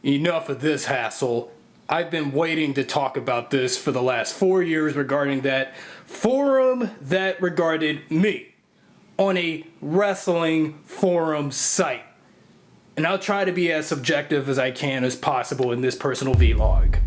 Enough of this hassle. I've been waiting to talk about this for the last 4 years regarding that forum that regarded me on a wrestling forum site. And I'll try to be as subjective as I can as possible in this personal vlog.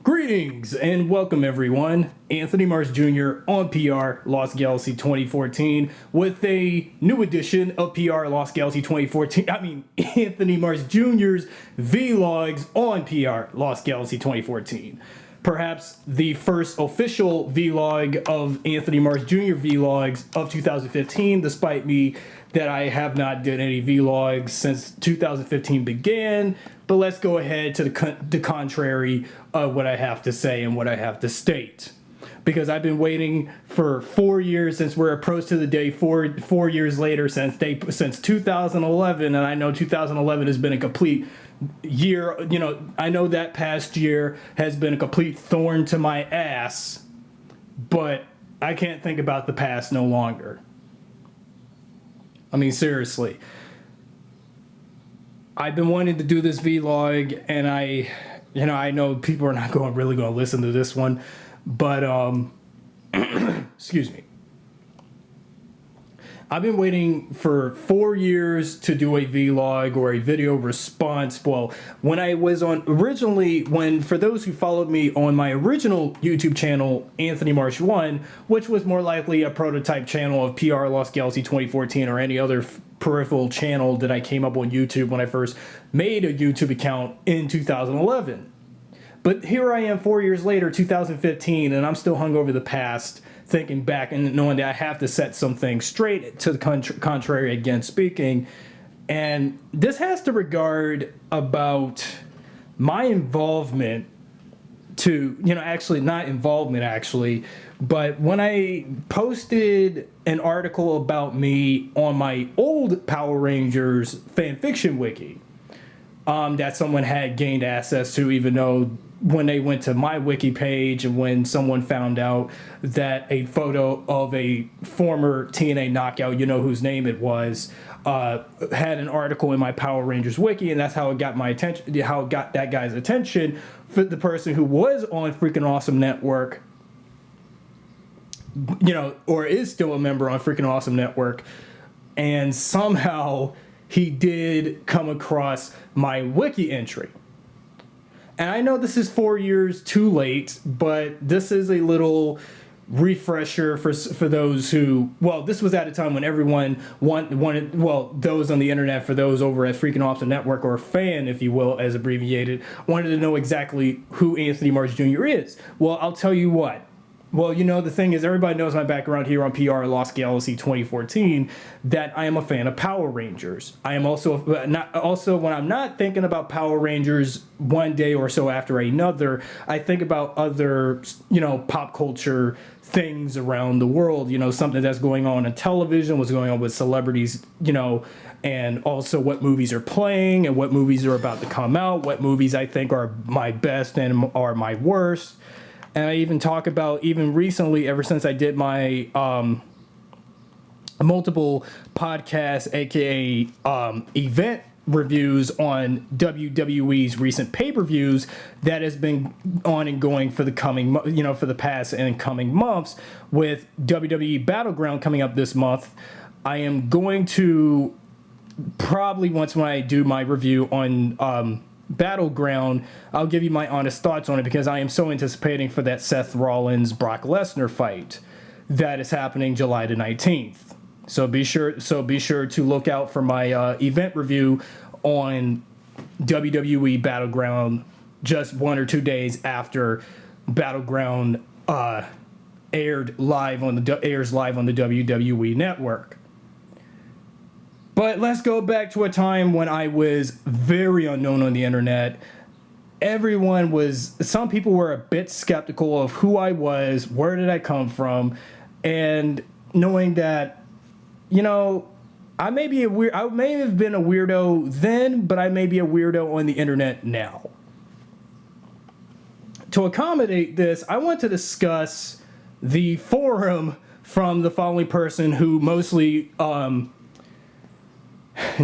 Greetings and welcome everyone. Anthony Marsh Jr. on PR Lost Galaxy 2014 with a new edition of PR Lost Galaxy 2014. Anthony Marsh Jr.'s vlogs on PR Lost Galaxy 2014. Perhaps the first official vlog of Anthony Marsh Jr. vlogs of 2015, despite me that I have not done any vlogs since 2015 began. But let's go ahead to the contrary of what I have to say and what I have to state. Because I've been waiting for 4 years since we're approached to the day, four years later since 2011, and I know 2011 has been a complete year. I know that past year has been a complete thorn to my ass, but I can't think about the past no longer. I mean, seriously. I've been wanting to do this vlog, and I know people are not really going to listen to this one, but excuse me. I've been waiting for 4 years to do a vlog or a video response. Well, when I was on for those who followed me on my original YouTube channel, Anthony Marsh 1, which was more likely a prototype channel of PR Lost Galaxy 2014 or any other peripheral channel that I came up on YouTube when I first made a YouTube account in 2011. But here I am 4 years later, 2015, and I'm still hung over the past, thinking back and knowing that I have to set some things straight, to the contrary again speaking. And this has to regard about my involvement to, actually not involvement actually, but when I posted an article about me on my old Power Rangers fanfiction wiki, that someone had gained access to, even though when they went to my wiki page and when someone found out that a photo of a former TNA knockout, whose name it was, had an article in my Power Rangers wiki, and that's how it got my attention, how it got that guy's attention, for the person who was on Freakin Awesome Network, or is still a member on Freakin Awesome Network, and somehow he did come across my wiki entry. And I know this is 4 years too late, but this is a little refresher for those who, this was at a time when everyone wanted, those on the internet, for those over at Freakin Awesome Network, or fan, if you will, as abbreviated, wanted to know exactly who Anthony Marsh Jr. is. Well, I'll tell you what. Well, the thing is, everybody knows my background here on PR Lost Galaxy 2014, that I am a fan of Power Rangers. I am also when I'm not thinking about Power Rangers one day or so after another, I think about other, pop culture things around the world, something that's going on in television, what's going on with celebrities, and also what movies are playing and what movies are about to come out, what movies I think are my best and are my worst. And I even talk about, even recently, ever since I did my multiple podcasts, aka event reviews on WWE's recent pay-per-views, that has been on and going for the coming, for the past and coming months, with WWE Battleground coming up this month. I am going to probably, once when I do my review on Battleground, I'll give you my honest thoughts on it, because I am so anticipating for that Seth Rollins Brock Lesnar fight that is happening July the 19th. So be sure to look out for my event review on WWE Battleground just 1 or 2 days after Battleground airs live on the WWE network. But let's go back to a time when I was very unknown on the internet, some people were a bit skeptical of who I was, where did I come from, and knowing that, you know, I may have been a weirdo then, but I may be a weirdo on the internet now. To accommodate this, I want to discuss the forum from the following person who mostly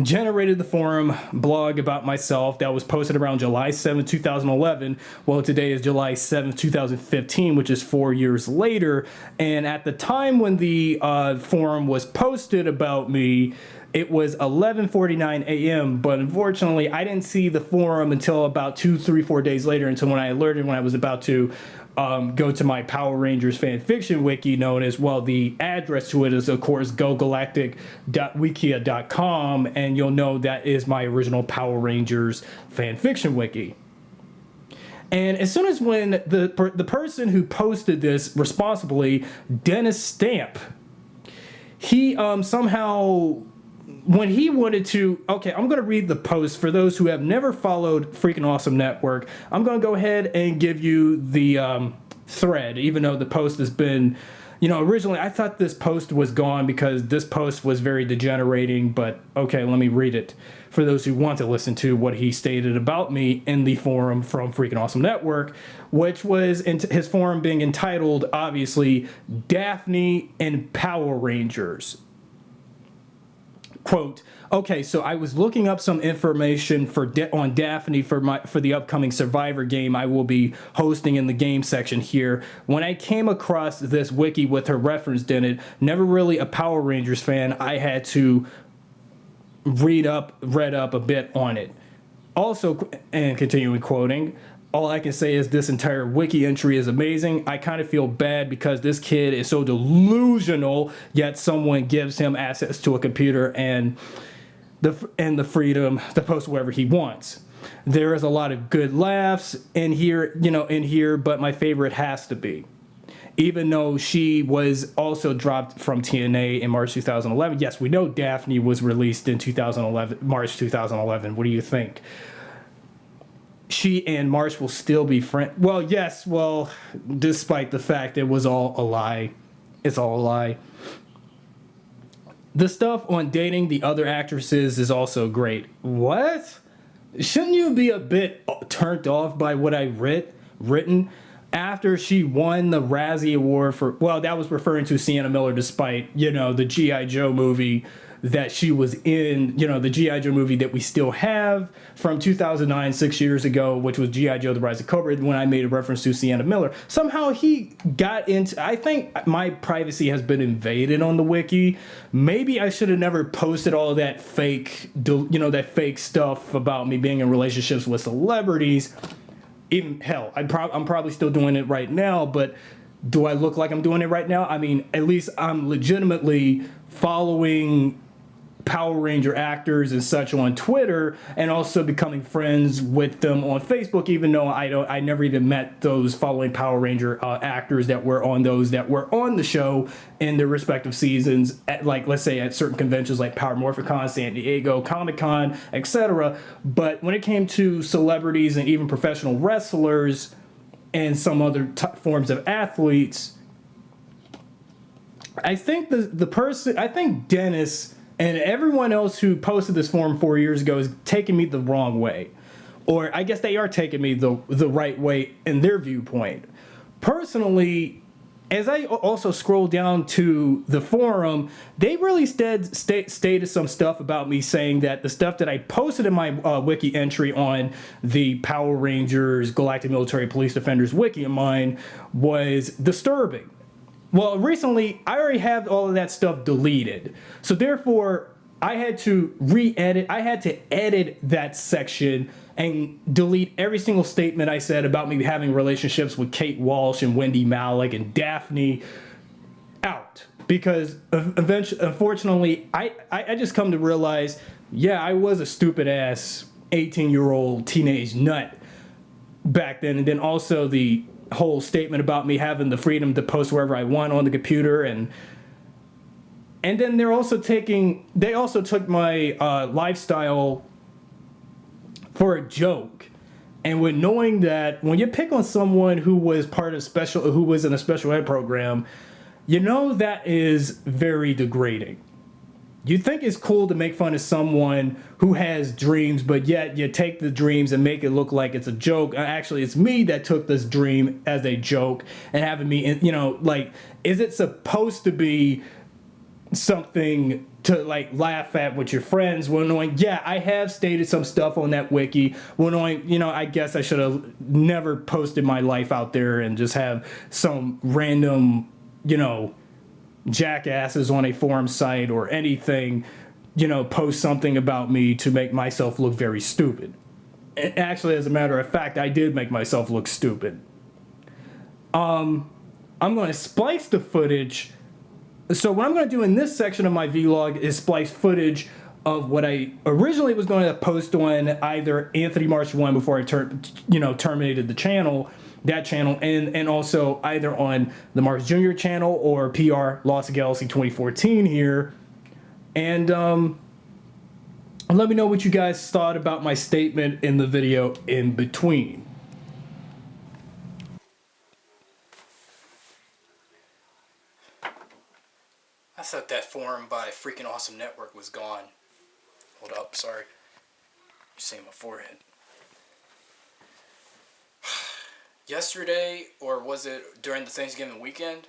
generated the forum blog about myself that was posted around July 7, 2011. Well, today is July 7, 2015, which is 4 years later. And at the time when the forum was posted about me, it was 11:49 a.m. But unfortunately, I didn't see the forum until about 2, 3, 4 days later, until when I alerted when I was about to go to my Power Rangers fan fiction wiki, known as, well, the address to it is, of course, gogalactic.wikia.com, and you'll know that is my original Power Rangers fan fiction wiki. And as soon as when the person who posted this responsibly, Dennis Stamp, he somehow, when he wanted to, okay, I'm going to read the post for those who have never followed Freakin Awesome Network. I'm going to go ahead and give you the thread, even though the post has been, you know, originally I thought this post was gone because this post was very degenerating, but okay, let me read it for those who want to listen to what he stated about me in the forum from Freakin Awesome Network, which was his forum being entitled, obviously, Daffney and Power Rangers. Quote, okay, so I was looking up some information on Daffney for the upcoming Survivor game I will be hosting in the game section here. When I came across this wiki with her referenced in it, never really a Power Rangers fan, I had to read up a bit on it. Also, and continuing quoting, all I can say is this entire wiki entry is amazing. I kind of feel bad because this kid is so delusional, yet someone gives him access to a computer and the freedom to post wherever he wants. There is a lot of good laughs in here, but my favorite has to be, even though she was also dropped from TNA in March 2011. Yes, we know Daffney was released in March 2011. What do you think? She and Marsh will still be friends. Well, yes, well, despite the fact it was all a lie. It's all a lie. The stuff on dating the other actresses is also great. What? Shouldn't you be a bit turned off by what I written? After she won the Razzie Award for, well, that was referring to Sienna Miller, despite, you know, the G.I. Joe movie that she was in, you know, the G.I. Joe movie that we still have from 2009, 6 years ago, which was G.I. Joe, The Rise of Cobra, when I made a reference to Sienna Miller. Somehow he got into, I think my privacy has been invaded on the wiki. Maybe I should have never posted all of that fake, that fake stuff about me being in relationships with celebrities. Even, hell, I'm probably still doing it right now, but do I look like I'm doing it right now? I mean, at least I'm legitimately following Power Ranger actors and such on Twitter, and also becoming friends with them on Facebook, even though I never even met those following Power Ranger actors that were on the show in their respective seasons, at, like, let's say at certain conventions like Power Morphicon, San Diego, Comic-Con, etc. But when it came to celebrities and even professional wrestlers and some other forms of athletes, I think I think Dennis and everyone else who posted this forum 4 years ago is taking me the wrong way. Or I guess they are taking me the right way in their viewpoint. Personally, as I also scroll down to the forum, they really stated some stuff about me, saying that the stuff that I posted in my wiki entry on the Power Rangers Galactic Military Police Defenders wiki of mine was disturbing. Well, recently, I already have all of that stuff deleted. So therefore, I had to edit that section and delete every single statement I said about me having relationships with Kate Walsh and Wendy Malick and Daffney out. Because eventually, unfortunately, I just come to realize, yeah, I was a stupid-ass 18-year-old teenage nut back then. And then also the whole statement about me having the freedom to post wherever I want on the computer, and then they also took my lifestyle for a joke, And with knowing that when you pick on someone who was who was in a special ed program, you know that is very degrading. You think it's cool to make fun of someone who has dreams, but yet you take the dreams and make it look like it's a joke. Actually, it's me that took this dream as a joke and having me, like, is it supposed to be something to like laugh at with your friends when knowing, yeah, I have stated some stuff on that wiki when knowing, I guess I should have never posted my life out there and just have some random, jackasses on a forum site or anything, post something about me to make myself look very stupid. And actually, as a matter of fact, I did make myself look stupid. I'm going to splice the footage. So what I'm going to do in this section of my vlog is splice footage of what I originally was going to post on either Anthony Marsh 1 before I terminated the channel, and also either on the Marsh Jr. channel or PR Lost Galaxy 2014 here. And let me know what you guys thought about my statement in the video in between. I thought that forum by Freakin Awesome Network was gone. Hold up, sorry. You see my forehead. Yesterday, or was it during the Thanksgiving weekend?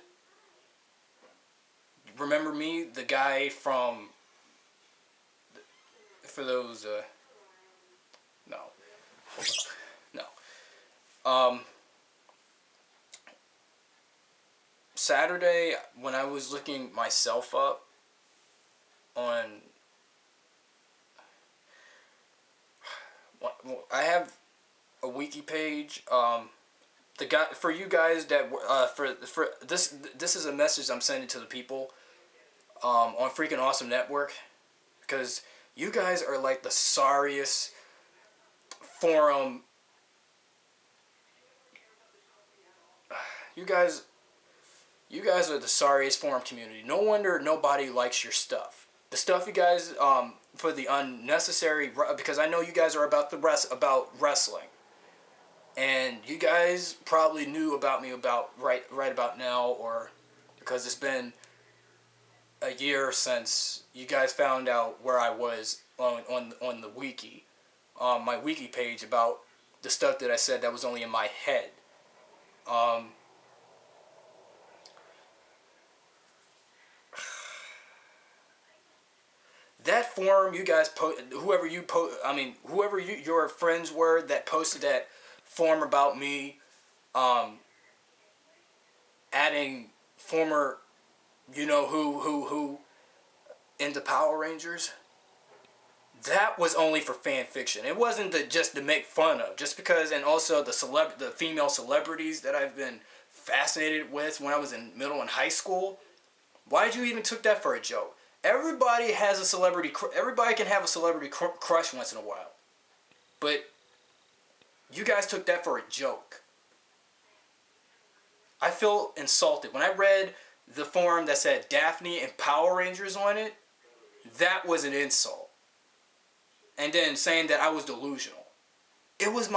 Remember me, the guy from... For those, no. Hold up. No. Saturday, when I was looking myself up on... I have a wiki page. The guy, for you guys that for this is a message I'm sending to the people on Freakin Awesome Network, because you guys are like the sorriest forum. You guys are the sorriest forum community. No wonder nobody likes your stuff. The stuff you guys for the unnecessary, because I know you guys are about wrestling. And you guys probably knew about me right about now, or because it's been a year since you guys found out where I was on the wiki, my wiki page, about the stuff that I said that was only in my head. That forum you guys whoever your friends were that posted that forum about me, adding former who into Power Rangers, that was only for fan fiction. It wasn't just to make fun of, just because. And also the female celebrities that I've been fascinated with when I was in middle and high school. Why did you even took that for a joke? Everybody has a celebrity. Everybody can have a celebrity crush once in a while, but you guys took that for a joke. I feel insulted when I read the forum that said Daffney and Power Rangers on it. That was an insult. And then saying that I was delusional. It was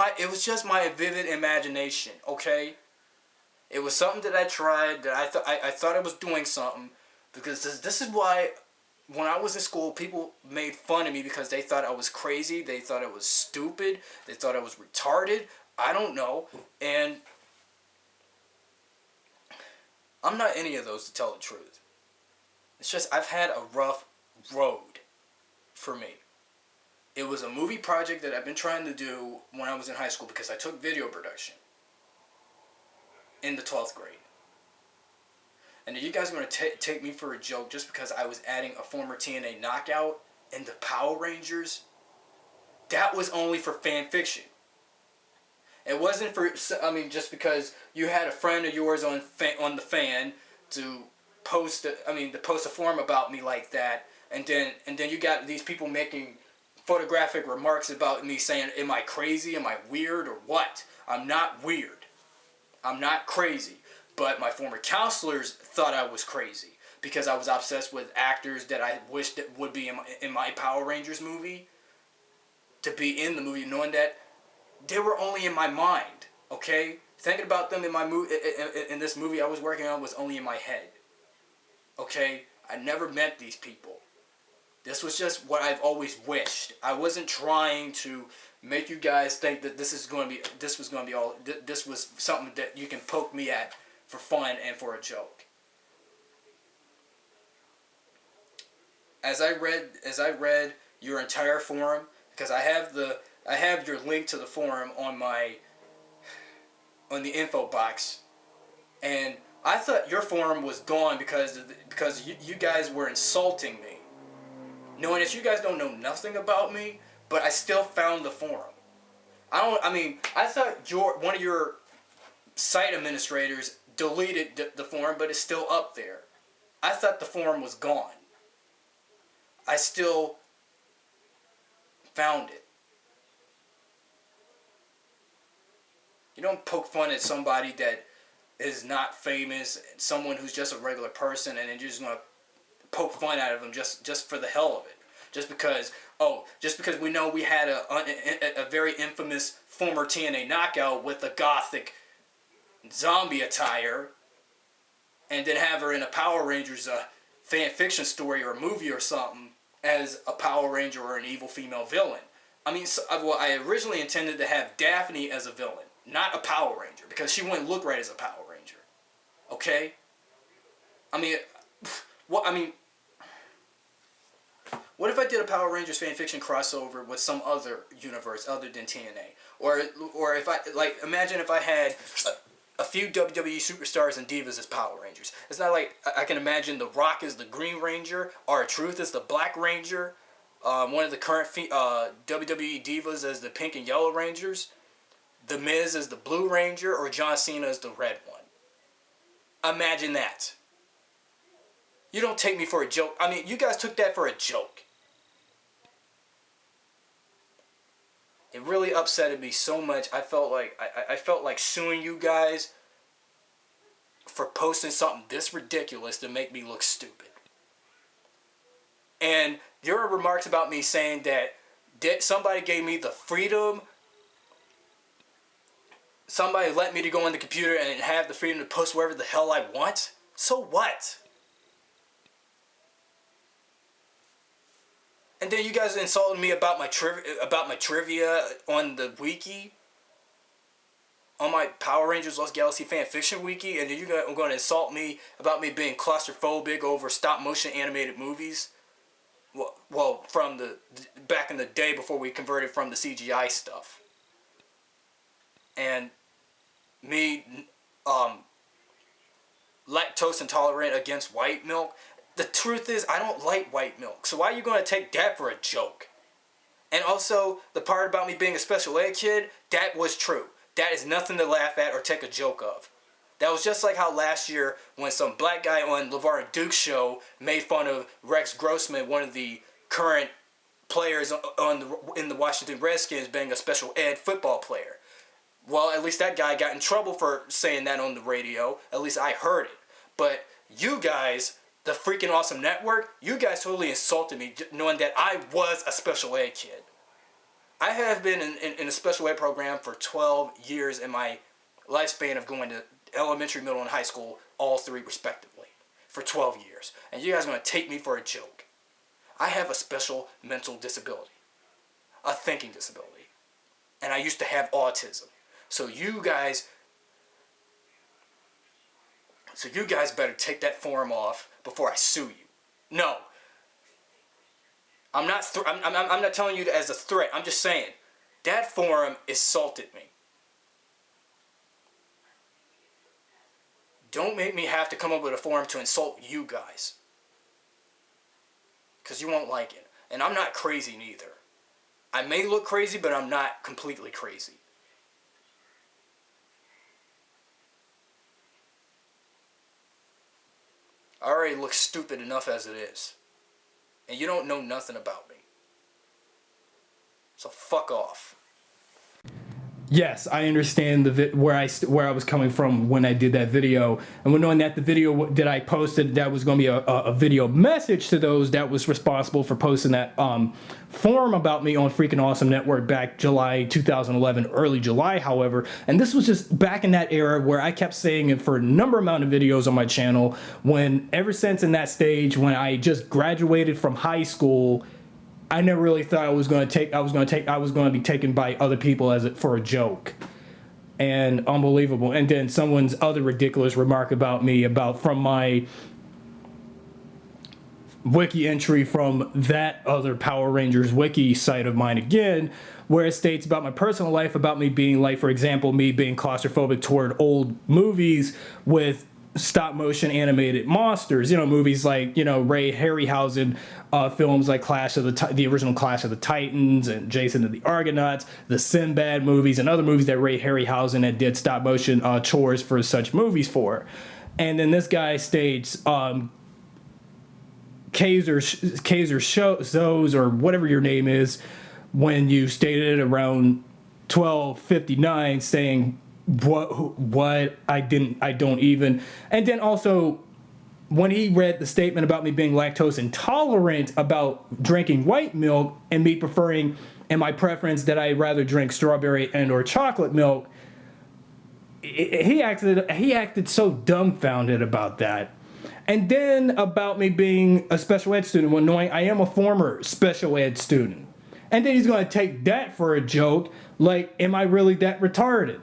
just my vivid imagination. Okay, it was something that I tried, that I thought I was doing something, because this is why. When I was in school, people made fun of me because they thought I was crazy. They thought I was stupid. They thought I was retarded. I don't know. And I'm not any of those, to tell the truth. It's just I've had a rough road for me. It was a movie project that I've been trying to do when I was in high school, because I took video production in the 12th grade. And are you guys going to take me for a joke just because I was adding a former TNA knockout in the Power Rangers? That was only for fan fiction. It wasn't for, just because you had a friend of yours on the fan to post a forum about me like that, and then you got these people making photographic remarks about me saying, am I crazy? Am I weird or what? I'm not weird. I'm not crazy. But my former counselors thought I was crazy because I was obsessed with actors that I wished that would be in my Power Rangers movie, to be in the movie, knowing that they were only in my mind, okay? Thinking about them in this movie I was working on was only in my head, okay? I never met these people. This was just what I've always wished. I wasn't trying to make you guys think that this was going to be all. This was something that you can poke me at for fun and for a joke. As I read your entire forum, because I have your link to the forum on the info box, and I thought your forum was gone because you guys were insulting me. Knowing that you guys don't know nothing about me, but I still found the forum. I thought one of your site administrators deleted the forum, but it's still up there. I thought the forum was gone. I still found it. You don't poke fun at somebody that is not famous, someone who's just a regular person, and then you're just gonna poke fun out of them just for the hell of it. Just because we know we had a very infamous former TNA knockout with a gothic zombie attire, and then have her in a Power Rangers fan fiction story or a movie or something as a Power Ranger or an evil female villain. I originally intended to have Daffney as a villain, not a Power Ranger, because she wouldn't look right as a Power Ranger. Okay? What if I did a Power Rangers fanfiction crossover with some other universe other than TNA? Or if imagine if I had a few WWE superstars and divas as Power Rangers. It's not like I can imagine The Rock as the Green Ranger, R-Truth as the Black Ranger, one of the current WWE divas as the Pink and Yellow Rangers, The Miz as the Blue Ranger, or John Cena as the Red one. Imagine that. You don't take me for a joke. You guys took that for a joke. It really upsetted me so much. I felt like suing you guys for posting something this ridiculous to make me look stupid. And your remarks about me saying that somebody gave me the freedom, somebody let me to go on the computer and have the freedom to post wherever the hell I want. So what? And then you guys insulted me about my trivia on the wiki, on my Power Rangers Lost Galaxy fanfiction wiki, and then you guys are going to insult me about me being claustrophobic over stop motion animated movies. Well, from back in the day before we converted from the CGI stuff, and me lactose intolerant against white milk. The truth is, I don't like white milk. So why are you going to take that for a joke? And also, the part about me being a special ed kid, that was true. That is nothing to laugh at or take a joke of. That was just like how last year, when some black guy on LeVar Duke's show made fun of Rex Grossman, one of the current players in the Washington Redskins, being a special ed football player. Well, at least that guy got in trouble for saying that on the radio. At least I heard it. But you guys, the Freakin Awesome Network, you guys totally insulted me knowing that I was a special ed kid. I have been in a special ed program for 12 years in my lifespan of going to elementary, middle, and high school, all three respectively, for 12 years. And you guys are going to take me for a joke. I have a special mental disability, a thinking disability, and I used to have autism. So you guys better take that forum off before I sue you. No. I'm not telling you as a threat. I'm just saying that forum insulted me. Don't make me have to come up with a forum to insult you guys. Because you won't like it. And I'm not crazy neither. I may look crazy, but I'm not completely crazy. I already look stupid enough as it is. And you don't know nothing about me. So fuck off. yes, I understand where I was coming from when I did that video, and when knowing that the video that I posted that was going to be a video message to those that was responsible for posting that forum about me on Freakin Awesome Network back July 2011, early July, however, and this was just back in that era where I kept saying it for a number amount of videos on my channel. When ever since in that stage when I just graduated from high school, I never really thought I was going to be taken by other people for a joke. And unbelievable. And then someone's other ridiculous remark about me from my wiki entry from that other Power Rangers wiki site of mine again, where it states about my personal life, about me being, like, for example, me being claustrophobic toward old movies with stop motion animated monsters, movies like, Ray Harryhausen films like the original Clash of the Titans and Jason and the Argonauts, the Sinbad movies, and other movies that Ray Harryhausen had did stop motion chores for such movies for. And then this guy states, Kaiser Shows, or whatever your name is, when you stated around 12:59, saying what I don't even. And then also when he read the statement about me being lactose intolerant about drinking white milk and me preferring, and my preference that I rather drink strawberry and or chocolate milk, he acted so dumbfounded about that. And then about me being a special ed student, when knowing I am a former special ed student. And then he's going to take that for a joke, like, am I really that retarded?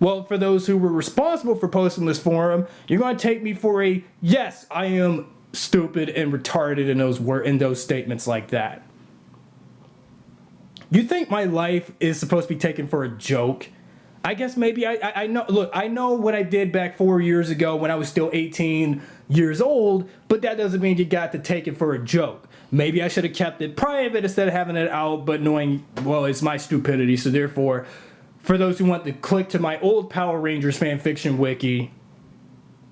Well, for those who were responsible for posting this forum, you're going to take me for a, yes, I am stupid and retarded in those statements like that. You think my life is supposed to be taken for a joke? I guess maybe I know. Look, I know what I did back 4 years ago when I was still 18 years old, but that doesn't mean you got to take it for a joke. Maybe I should have kept it private instead of having it out, but knowing, well, it's my stupidity, so therefore, for those who want to click to my old Power Rangers fanfiction wiki,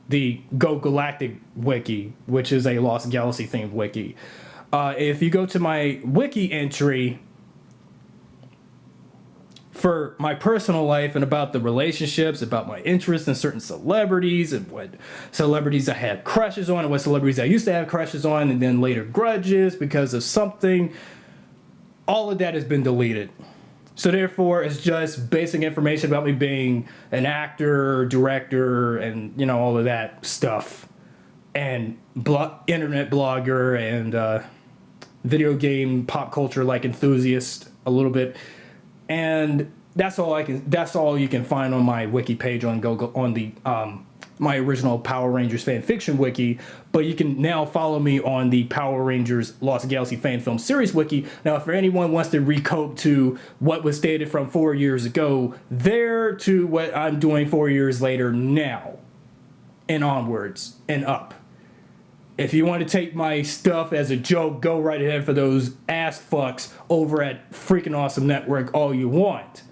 the Go Galactic wiki, which is a Lost Galaxy themed wiki. If you go to my wiki entry for my personal life and about the relationships, about my interest in certain celebrities and what celebrities I had crushes on and what celebrities I used to have crushes on and then later grudges because of something, all of that has been deleted. So therefore, it's just basic information about me being an actor, director, and, all of that stuff. And internet blogger and video game pop culture like enthusiast a little bit. And that's all you can find on my wiki page on my original Power Rangers fan fiction wiki, but you can now follow me on the Power Rangers Lost Galaxy fan film series wiki. Now, if anyone wants to recope to what was stated from 4 years ago there to what I'm doing 4 years later now, and onwards and up. If you want to take my stuff as a joke, go right ahead for those ass fucks over at Freakin Awesome Network all you want.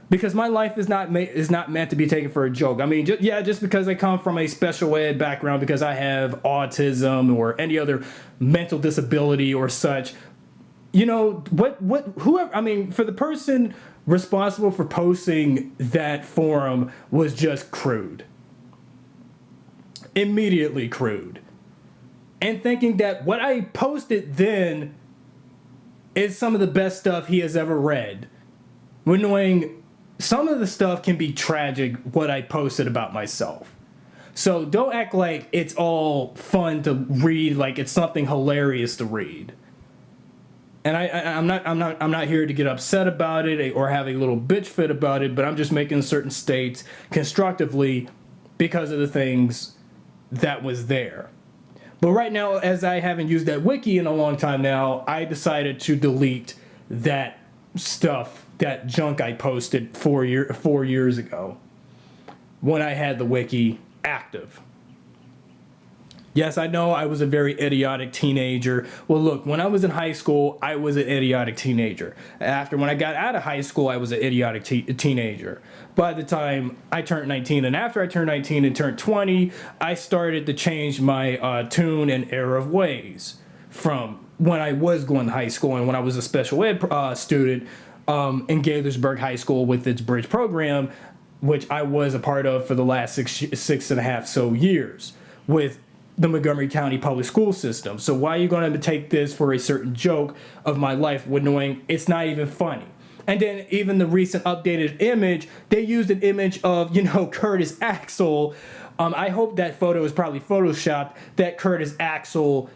Because my life is not meant to be taken for a joke. I mean, just because I come from a special ed background, because I have autism or any other mental disability or such, whoever, I mean, for the person responsible for posting that forum was just crude. Immediately crude. And thinking that what I posted then is some of the best stuff he has ever read. When knowing some of the stuff can be tragic, what I posted about myself. So don't act like it's all fun to read, like it's something hilarious to read. And I'm not here to get upset about it or have a little bitch fit about it, but I'm just making certain states constructively because of the things that was there. But right now, as I haven't used that wiki in a long time now, I decided to delete that stuff, that junk I posted 4 years ago when I had the wiki active. Yes, I know I was a very idiotic teenager. Well, look, when I was in high school, I was an idiotic teenager. When I got out of high school, I was an idiotic teenager. By the time I turned 19, and after I turned 19 and turned 20, I started to change my tune and error of ways from when I was going to high school and when I was a special ed student. in Gaithersburg High School with its bridge program, which I was a part of for the last six and a half so years with the Montgomery County public school system. So why are you going to take this for a certain joke of my life when knowing it's not even funny? And then even the recent updated image, they used an image of, Curtis Axel. I hope that photo is probably photoshopped, that Curtis Axel.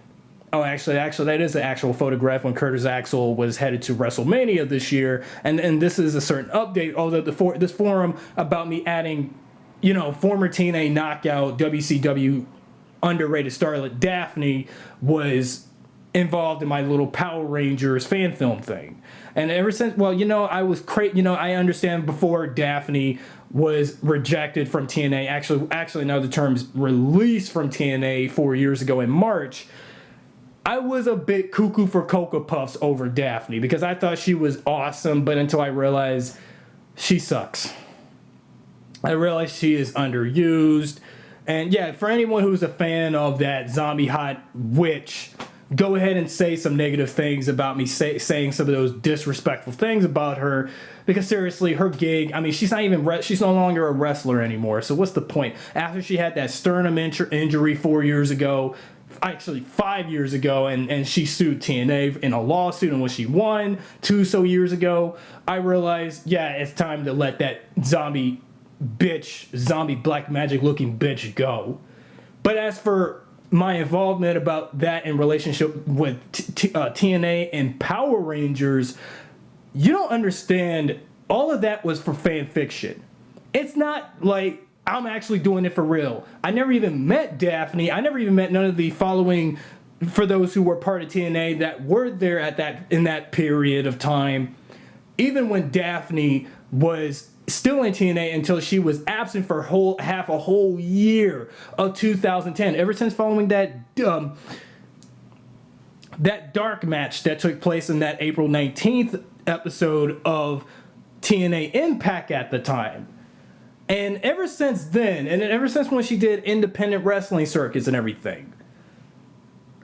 Oh, actually, that is an actual photograph when Curtis Axel was headed to WrestleMania this year. And this is a certain update. Although this forum about me adding, former TNA knockout WCW underrated starlet Daffney was involved in my little Power Rangers fan film thing. And ever since, I was I understand before Daffney was rejected from TNA. Actually, now the term's released from TNA 4 years ago in March. I was a bit cuckoo for Cocoa Puffs over Daffney because I thought she was awesome, but until I realized she sucks. I realized she is underused. And yeah, for anyone who's a fan of that zombie hot witch, go ahead and say some negative things about me, saying some of those disrespectful things about her. Because seriously, her gig, she's no longer a wrestler anymore. So what's the point? After she had that sternum injury 4 years ago, actually 5 years ago, and she sued TNA in a lawsuit, and when she won 2 years ago, I realized, yeah, it's time to let that zombie black magic looking bitch go. But as for my involvement about that in relationship with TNA and Power Rangers, you don't understand. All of that was for fan fiction. It's not like I'm actually doing it for real. I never even met Daffney. I never even met none of the following, for those who were part of TNA that were there in that period of time. Even when Daffney was still in TNA until she was absent for half a whole year of 2010. Ever since following that dark match that took place in that April 19th episode of TNA Impact at the time. And ever since then, and ever since when she did independent wrestling circuits and everything,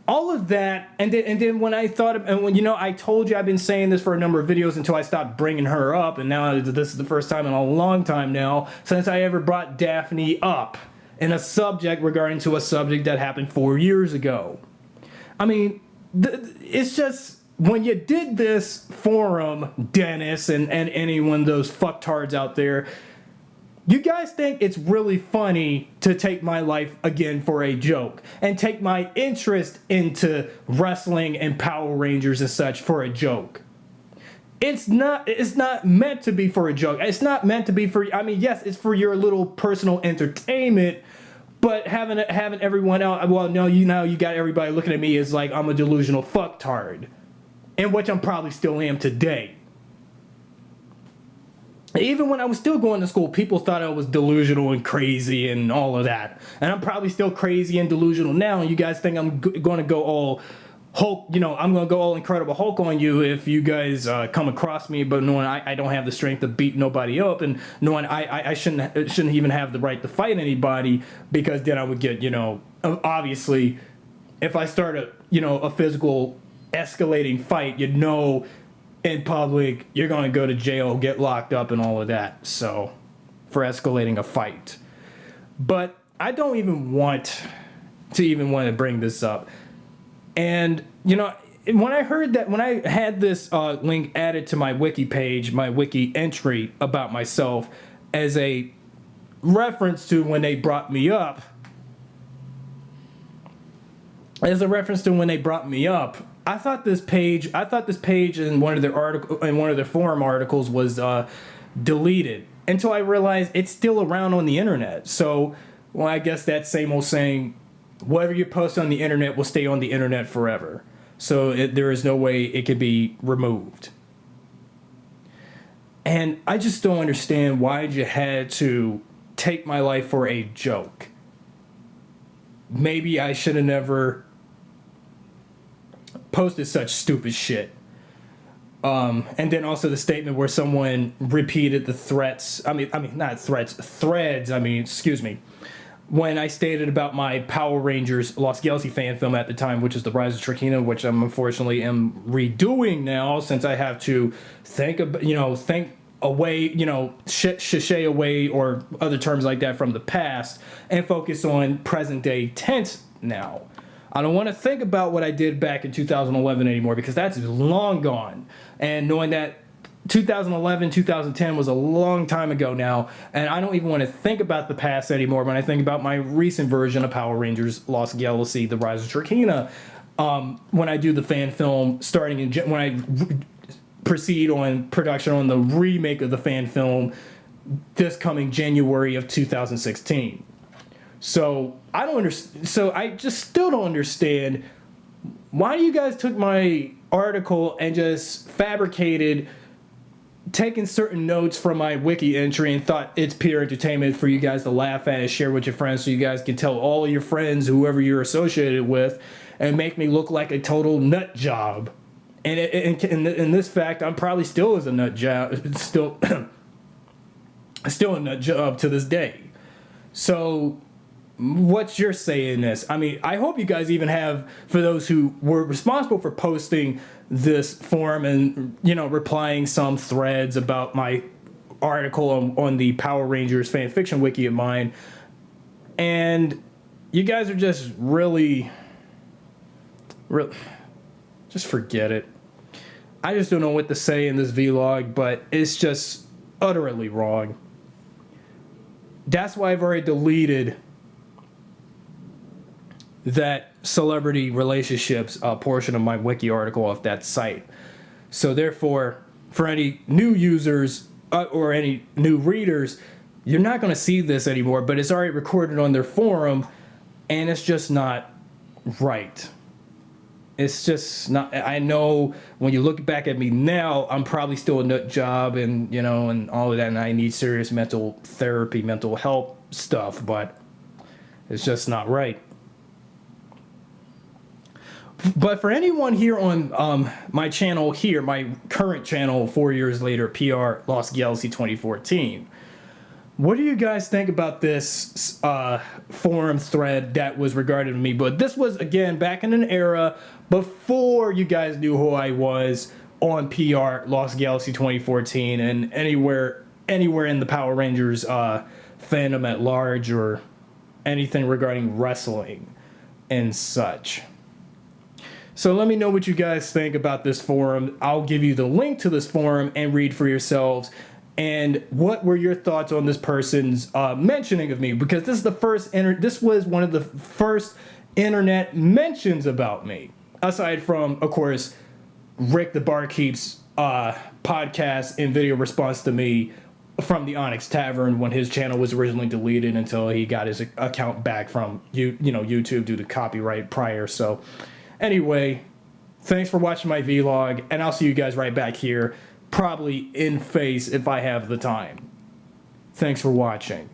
all of that, and then when I thought, and when I told you I've been saying this for a number of videos until I stopped bringing her up, and now this is the first time in a long time now since I ever brought Daffney up in a subject regarding to a subject that happened 4 years ago. It's just, when you did this forum, Dennis, and anyone of those fucktards out there, you guys think it's really funny to take my life again for a joke and take my interest into wrestling and Power Rangers and such for a joke. It's not meant to be for a joke. It's not meant to be for, yes, it's for your little personal entertainment, but having everyone else, well, no, you got everybody looking at me as like I'm a delusional fucktard, in which I'm probably still am today. Even when I was still going to school, people thought I was delusional and crazy and all of that. And I'm probably still crazy and delusional now. And you guys think I'm going to go all Hulk, I'm going to go all Incredible Hulk on you if you guys come across me, but knowing I don't have the strength to beat nobody up, and knowing I shouldn't even have the right to fight anybody, because then I would get, obviously, if I start a physical escalating fight, in public, you're going to go to jail, get locked up, and all of that. So, for escalating a fight. But I don't even want to bring this up. And, when I heard that, when I had this link added to my wiki page, my wiki entry about myself, as a reference to when they brought me up, I thought this page in one of their forum articles was deleted, until I realized it's still around on the internet. So, well, I guess that same old saying, whatever you post on the internet will stay on the internet forever. So there is no way it could be removed. And I just don't understand why you had to take my life for a joke. Maybe I should have never posted such stupid shit. And then also the statement where someone repeated the threats, threads, when I stated about my Power Rangers Lost Galaxy fan film at the time, which is The Rise of Trakina, which I'm unfortunately am redoing now since I have to think away, sashay away or other terms like that from the past and focus on present day tense now. I don't want to think about what I did back in 2011 anymore because that's long gone. And knowing that 2011, 2010 was a long time ago now, and I don't even want to think about the past anymore when I think about my recent version of Power Rangers Lost Galaxy, The Rise of Trakina. When I do the fan film starting in when I proceed on production on the remake of the fan film this coming January of 2016. So I don't understand. So I just still don't understand why you guys took my article and just fabricated, taking certain notes from my wiki entry and thought it's pure entertainment for you guys to laugh at and share with your friends so you guys can tell all of your friends, whoever you're associated with, and make me look like a total nut job. And in this fact, I'm probably still as a nut job, still a nut job to this day. So what's your say in this? I mean, I hope you guys even have, for those who were responsible for posting this forum and, replying some threads about my article on the Power Rangers fan fiction wiki of mine. And you guys are just really, just forget it. I just don't know what to say in this vlog, but it's just utterly wrong. That's why I've already deleted that celebrity relationships portion of my wiki article off that site. So therefore, for any new users or any new readers, you're not going to see this anymore, but it's already recorded on their forum, and it's just not right. It's just not. I know when you look back at me now, I'm probably still a nut job and, and all of that, and I need serious mental therapy, mental health stuff, but it's just not right. But for anyone here on my channel here, my current channel 4 years later, PR Lost Galaxy 2014, what do you guys think about this forum thread that was regarded to me? But this was, again, back in an era before you guys knew who I was on PR Lost Galaxy 2014 and anywhere in the Power Rangers fandom at large or anything regarding wrestling and such. So let me know what you guys think about this forum. I'll give you the link to this forum and read for yourselves. And what were your thoughts on this person's mentioning of me? Because this is the this was one of the first internet mentions about me, aside from, of course, Rick the Barkeep's podcast and video response to me from the Onyx Tavern when his channel was originally deleted until he got his account back from YouTube due to copyright prior. So anyway, thanks for watching my vlog, and I'll see you guys right back here, probably in face if I have the time. Thanks for watching.